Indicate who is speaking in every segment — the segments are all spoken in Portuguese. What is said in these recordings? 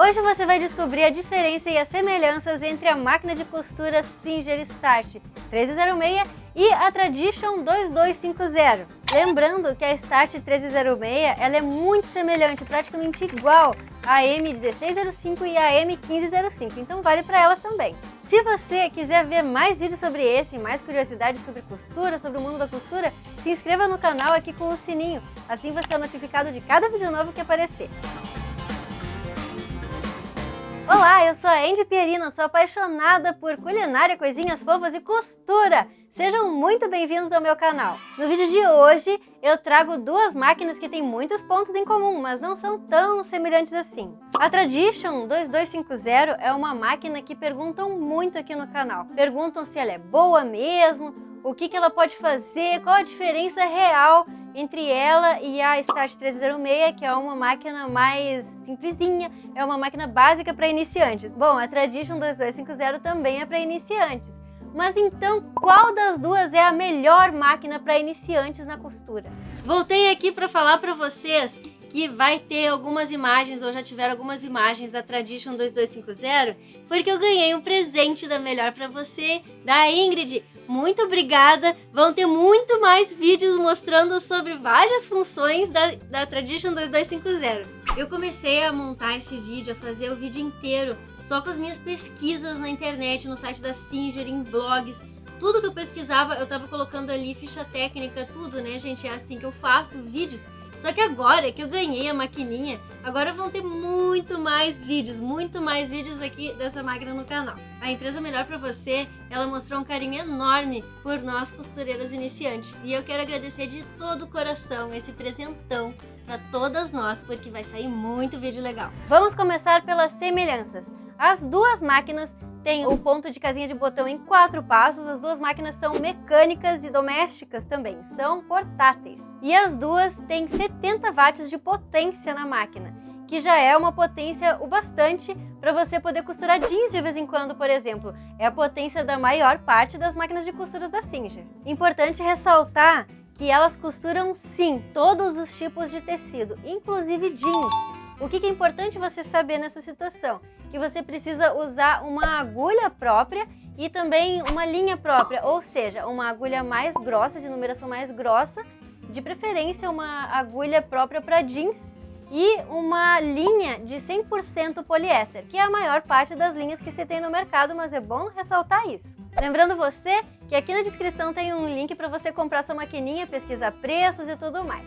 Speaker 1: Hoje você vai descobrir a diferença e as semelhanças entre a máquina de costura Singer Start 1306 e a Tradition 2250. Lembrando que a Start 1306 ela é muito semelhante, praticamente igual à M1605 e à M1505, então vale para elas também. Se você quiser ver mais vídeos sobre esse, mais curiosidades sobre costura, sobre o mundo da costura, se inscreva no canal aqui com o sininho, assim você é notificado de cada vídeo novo que aparecer. Olá, eu sou a Andy Pierino, sou apaixonada por culinária, coisinhas fofas e costura. Sejam muito bem-vindos ao meu canal. No vídeo de hoje eu trago duas máquinas que têm muitos pontos em comum, mas não são tão semelhantes assim. A Tradition 2250 é uma máquina que perguntam muito aqui no canal. Perguntam se ela é boa mesmo, o que ela pode fazer, qual a diferença real entre ela e a Start 1306, que é uma máquina mais simplesinha, é uma máquina básica para iniciantes. Bom, a Tradition 2250 também é para iniciantes. Mas então, qual das duas é a melhor máquina para iniciantes na costura? Voltei aqui para falar para vocês que vai ter algumas imagens, ou já tiveram algumas imagens da Tradition 2250, porque eu ganhei um presente da Melhor para você, da Ingrid. Muito obrigada! Vão ter muito mais vídeos mostrando sobre várias funções da Tradition 2250. Eu comecei a montar esse vídeo, a fazer o vídeo inteiro, só com as minhas pesquisas na internet, no site da Singer, em blogs. Tudo que eu pesquisava, eu tava colocando ali ficha técnica, tudo, né, gente? É assim que eu faço os vídeos. Só que agora que eu ganhei a maquininha, agora vão ter muito mais vídeos aqui dessa máquina no canal. A empresa Melhor Pra Você, ela mostrou um carinho enorme por nós costureiras iniciantes. E eu quero agradecer de todo o coração esse presentão para todas nós, porque vai sair muito vídeo legal. Vamos começar pelas semelhanças. As duas máquinas têm o ponto de casinha de botão em 4 passos, as duas máquinas são mecânicas e domésticas também, são portáteis. E as duas têm 70 watts de potência na máquina, que já é uma potência o bastante para você poder costurar jeans de vez em quando, por exemplo. É a potência da maior parte das máquinas de costuras da Singer. Importante ressaltar que elas costuram sim todos os tipos de tecido, inclusive jeans. O que é importante você saber nessa situação? Que você precisa usar uma agulha própria e também uma linha própria, ou seja, uma agulha mais grossa, de numeração mais grossa, de preferência uma agulha própria para jeans e uma linha de 100% poliéster, que é a maior parte das linhas que você tem no mercado, mas é bom ressaltar isso. Lembrando você que aqui na descrição tem um link para você comprar sua maquininha, pesquisar preços e tudo mais.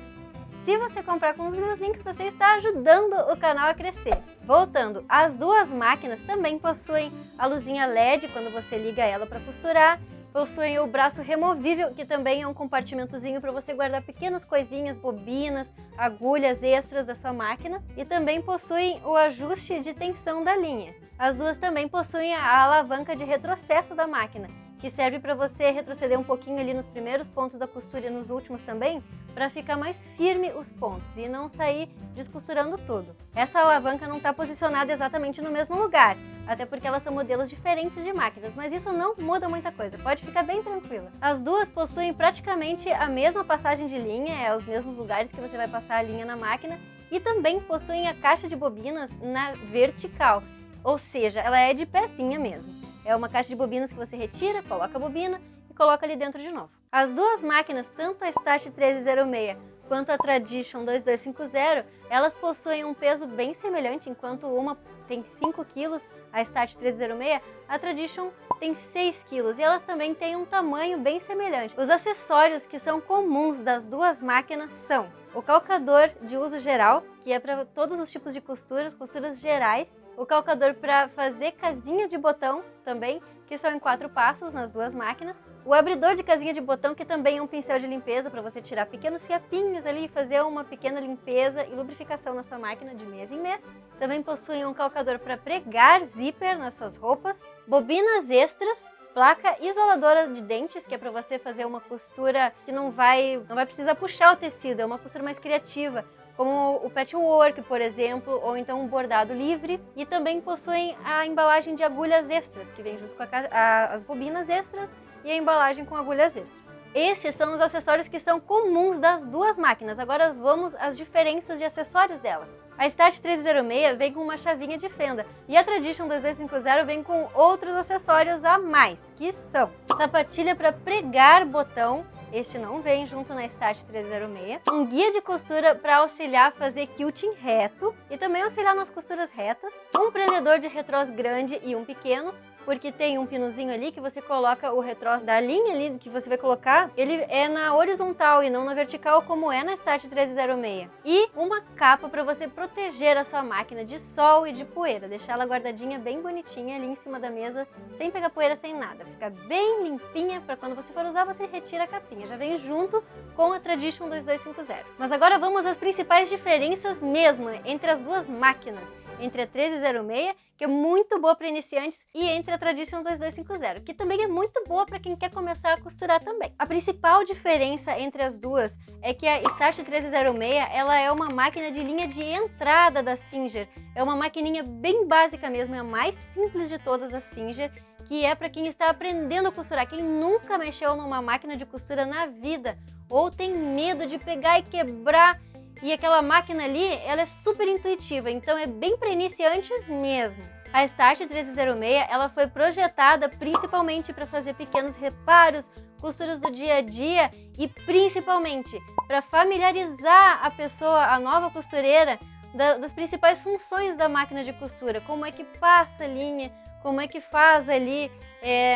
Speaker 1: Se você comprar com os meus links, você está ajudando o canal a crescer. Voltando, as duas máquinas também possuem a luzinha LED quando você liga ela para costurar, possuem o braço removível, que também é um compartimentozinho para você guardar pequenas coisinhas, bobinas, agulhas extras da sua máquina, e também possuem o ajuste de tensão da linha. As duas também possuem a alavanca de retrocesso da máquina, que serve para você retroceder um pouquinho ali nos primeiros pontos da costura e nos últimos também, para ficar mais firme os pontos e não sair descosturando tudo. Essa alavanca não está posicionada exatamente no mesmo lugar, até porque elas são modelos diferentes de máquinas, mas isso não muda muita coisa, pode ficar bem tranquila. As duas possuem praticamente a mesma passagem de linha, os mesmos lugares que você vai passar a linha na máquina, e também possuem a caixa de bobinas na vertical, ou seja, ela é de pecinha mesmo. É uma caixa de bobinas que você retira, coloca a bobina e coloca ali dentro de novo. As duas máquinas, tanto a Start 1306 quanto a Tradition 2250, elas possuem um peso bem semelhante, enquanto uma tem 5 kg, a Start 1306, a Tradition tem 6 kg, e elas também têm um tamanho bem semelhante. Os acessórios que são comuns das duas máquinas são o calcador de uso geral, que é para todos os tipos de costuras gerais, o calcador para fazer casinha de botão também, que são em 4 passos nas duas máquinas, o abridor de casinha de botão, que também é um pincel de limpeza para você tirar pequenos fiapinhos ali e fazer uma pequena limpeza e lubrificação na sua máquina de mês em mês. Também possuem um calcador para pregar zíper nas suas roupas, bobinas extras, placa isoladora de dentes, que é para você fazer uma costura que não vai precisar puxar o tecido, é uma costura mais criativa, como o patchwork, por exemplo, ou então um bordado livre. E também possuem a embalagem de agulhas extras, que vem junto com as bobinas extras e a embalagem com agulhas extras. Estes são os acessórios que são comuns das duas máquinas. Agora vamos às diferenças de acessórios delas. A Start 1306 vem com uma chavinha de fenda e a Tradition 2250 vem com outros acessórios a mais, que são sapatilha para pregar botão. Este não vem junto na Start 1306. Um guia de costura para auxiliar a fazer quilting reto e também auxiliar nas costuras retas. Um prendedor de retrós grande e um pequeno, porque tem um pinozinho ali que você coloca o retrós da linha ali que você vai colocar, ele é na horizontal e não na vertical como é na Start 1306. E uma capa para você proteger a sua máquina de sol e de poeira, deixar ela guardadinha bem bonitinha ali em cima da mesa, sem pegar poeira, sem nada. Fica bem limpinha para quando você for usar, você retira a capinha. Já vem junto com a Tradition 2250. Mas agora vamos às principais diferenças mesmo entre as duas máquinas. Entre a 1306, que é muito boa para iniciantes, e entre a Tradition 2250, que também é muito boa para quem quer começar a costurar também. A principal diferença entre as duas é que a Start 1306, ela é uma máquina de linha de entrada da Singer. É uma maquininha bem básica mesmo, é a mais simples de todas da Singer, que é para quem está aprendendo a costurar, quem nunca mexeu numa máquina de costura na vida, ou tem medo de pegar e quebrar. E aquela máquina ali, ela é super intuitiva, então é bem para iniciantes mesmo. A Start 1306, ela foi projetada principalmente para fazer pequenos reparos, costuras do dia a dia e principalmente para familiarizar a pessoa, a nova costureira, das principais funções da máquina de costura, como é que passa a linha, como é que faz ali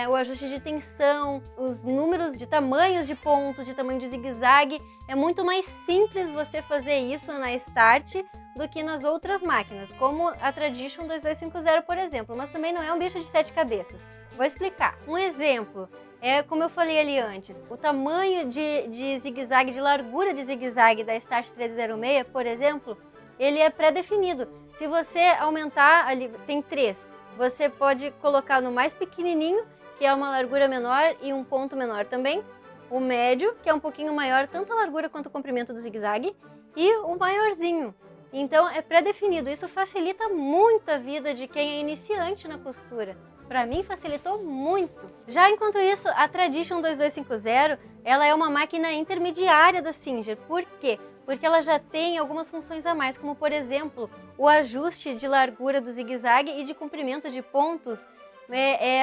Speaker 1: o ajuste de tensão, os números de tamanhos de pontos, de tamanho de zigue-zague. É muito mais simples você fazer isso na Start do que nas outras máquinas, como a Tradition 2250, por exemplo, mas também não é um bicho de 7 cabeças. Vou explicar. Um exemplo é, como eu falei ali antes, o tamanho de zigue-zague, de largura de zigue-zague da Start 1306, por exemplo, ele é pré-definido. Se você aumentar, ali tem 3, você pode colocar no mais pequenininho, que é uma largura menor e um ponto menor também, o médio, que é um pouquinho maior, tanto a largura quanto o comprimento do zigue-zague, e o maiorzinho. Então é pré-definido, isso facilita muito a vida de quem é iniciante na costura. Para mim facilitou muito. Já enquanto isso, a Tradition 2250, ela é uma máquina intermediária da Singer. Por quê? Porque ela já tem algumas funções a mais, como por exemplo, o ajuste de largura do zigue-zague e de comprimento de pontos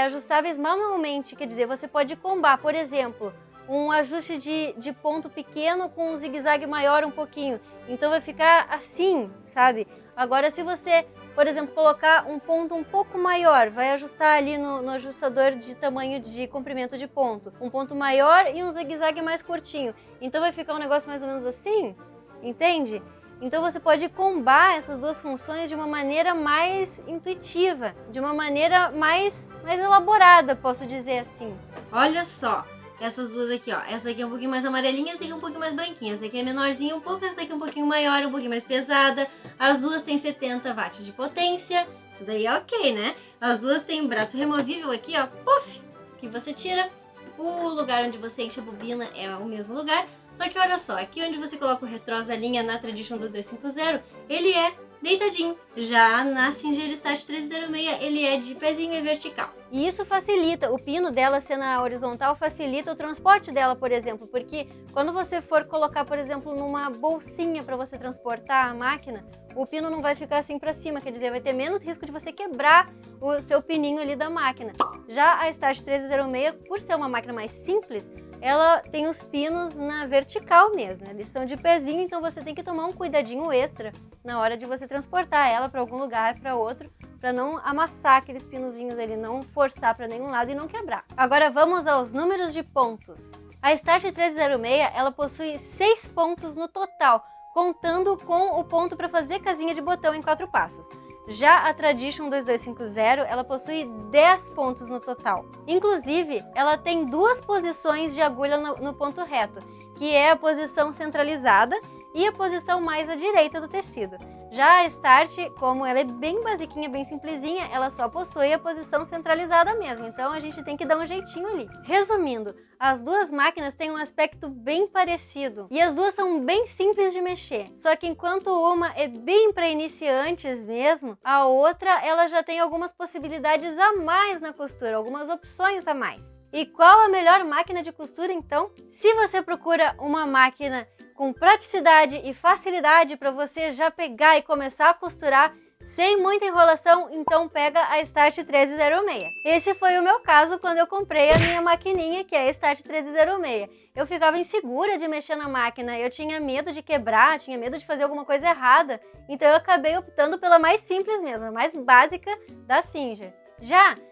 Speaker 1: ajustáveis manualmente, quer dizer, você pode combar, por exemplo, um ajuste de ponto pequeno com um zigue-zague maior um pouquinho, então vai ficar assim, sabe? Agora se você, por exemplo, colocar um ponto um pouco maior, vai ajustar ali no ajustador de tamanho de comprimento de ponto, um ponto maior e um zigue-zague mais curtinho, então vai ficar um negócio mais ou menos assim, entende? Então você pode combar essas duas funções de uma maneira mais intuitiva, de uma maneira mais elaborada, posso dizer assim. Olha só, essas duas aqui, ó. Essa daqui é um pouquinho mais amarelinha, essa daqui é um pouquinho mais branquinha. Essa daqui é menorzinha um pouco, essa daqui é um pouquinho maior, um pouquinho mais pesada. As duas têm 70 watts de potência. Isso daí é ok, né? As duas têm um braço removível aqui, ó. Puff! Que você tira. O lugar onde você enche a bobina é o mesmo lugar. Só que olha só, aqui onde você coloca o retrós da linha na Tradition 2250, ele é deitadinho. Já na Singer Start 1306, ele é de pezinho e vertical. E isso facilita, o pino dela ser na horizontal facilita o transporte dela, por exemplo, porque quando você for colocar, por exemplo, numa bolsinha para você transportar a máquina, o pino não vai ficar assim para cima, quer dizer, vai ter menos risco de você quebrar o seu pininho ali da máquina. Já a Start 1306, por ser uma máquina mais simples, ela tem os pinos na vertical mesmo, eles são de pezinho, então você tem que tomar um cuidadinho extra na hora de você transportar ela para algum lugar, para outro, para não amassar aqueles pinozinhos ali, não forçar para nenhum lado e não quebrar. Agora vamos aos números de pontos. A Start 1306, ela possui 6 pontos no total, contando com o ponto para fazer casinha de botão em 4 passos. Já a Tradition 2250, ela possui 10 pontos no total. Inclusive, ela tem 2 posições de agulha no ponto reto, que é a posição centralizada e a posição mais à direita do tecido. Já a Start, como ela é bem basiquinha, bem simplesinha, ela só possui a posição centralizada mesmo, então a gente tem que dar um jeitinho ali. Resumindo, as duas máquinas têm um aspecto bem parecido e as duas são bem simples de mexer, só que enquanto uma é bem para iniciantes mesmo, a outra ela já tem algumas possibilidades a mais na costura, algumas opções a mais. E qual a melhor máquina de costura então? Se você procura uma máquina com praticidade e facilidade para você já pegar e começar a costurar sem muita enrolação, então pega a Start 1306. Esse foi o meu caso quando eu comprei a minha maquininha, que é a Start 1306. Eu ficava insegura de mexer na máquina, eu tinha medo de quebrar, tinha medo de fazer alguma coisa errada, então eu acabei optando pela mais simples mesmo, a mais básica da Singer.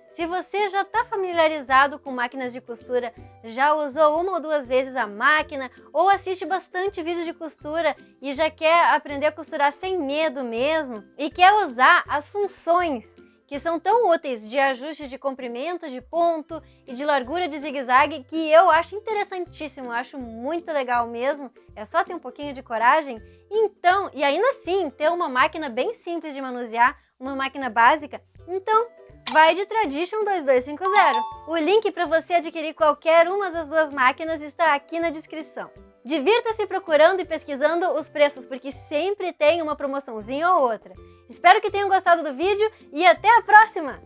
Speaker 1: Se você já está familiarizado com máquinas de costura, já usou uma ou duas vezes a máquina, ou assiste bastante vídeo de costura e já quer aprender a costurar sem medo mesmo, e quer usar as funções que são tão úteis de ajuste de comprimento, de ponto e de largura de zigue-zague, que eu acho interessantíssimo, eu acho muito legal mesmo, é só ter um pouquinho de coragem, então, e ainda assim ter uma máquina bem simples de manusear, uma máquina básica, então vai de Tradition 2250. O link para você adquirir qualquer uma das duas máquinas está aqui na descrição. Divirta-se procurando e pesquisando os preços, porque sempre tem uma promoçãozinha ou outra. Espero que tenham gostado do vídeo e até a próxima!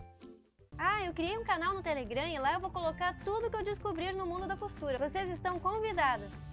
Speaker 1: Eu criei um canal no Telegram e lá eu vou colocar tudo que eu descobrir no mundo da costura. Vocês estão convidadas!